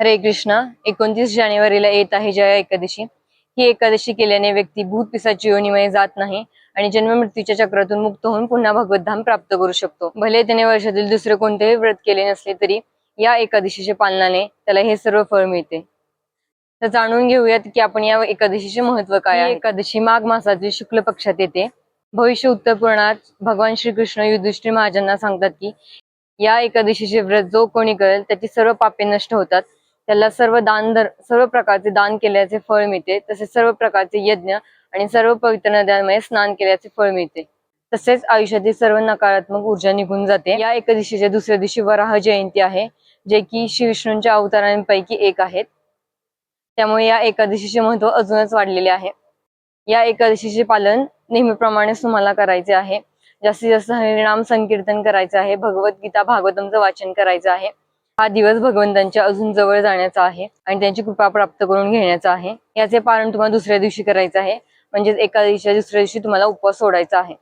हरे कृष्ण. 29 जानेवारीला येत आहे जया एकादशी. ही एकादशी केल्याने व्यक्ती भूत पिशाची योनीमध्ये जात नाही आणि जन्म मृत्यूच्या चक्रातून मुक्त होऊन पुन्हा भगवत धाम प्राप्त करू शकतो. भले त्याने वर्षातील दुसरे कोणतेही व्रत केले नसले तरी या एकादशीच्या पालनाने त्याला हे सर्व फळ मिळते. तर जाणून घेऊयात की आपण या एकादशीचे महत्व काय आहे. एकादशी माघ मासातील शुक्ल पक्षात येते. भविष्य उत्तर पुराणात भगवान श्रीकृष्ण युधिष्ठिर महाराजांना सांगतात की या एकादशीचे व्रत जो कोणी करेल त्याची सर्व पापे नष्ट होतात. त्याला सर्व प्रकारचे दान केल्याचे फळ मिळते. तसेच सर्व प्रकारचे यज्ञ आणि सर्व पवित्र नद्यांमध्ये स्नान केल्याचे फळ मिळते. तसेच आयुष्यातील सर्व नकारात्मक ऊर्जा निघून जाते. या एकादशीच्या दुसऱ्या दिवशी वराह जयंती आहे, जे की श्री विष्णूंच्या अवतारांपैकी एक आहेत. त्यामुळे या एकादशीचे महत्व अजूनच वाढलेले आहे. या एकादशीचे पालन नेहमीप्रमाणेच तुम्हाला करायचे आहे. जास्तीत जास्त हरिनाम संकीर्तन करायचं आहे. भगवद्गीता भागवतमचं वाचन करायचं आहे. हा दिवस भगवंतांच्या अजून जवळ जाण्याचा आहे आणि त्यांची कृपा प्राप्त करून घेण्याचा आहे. याचे पालन तुम्हाला दुसऱ्या दिवशी करायचं आहे. म्हणजेच एकादशीच्या दुसऱ्या दिवशी तुम्हाला उपवास सोडायचा आहे.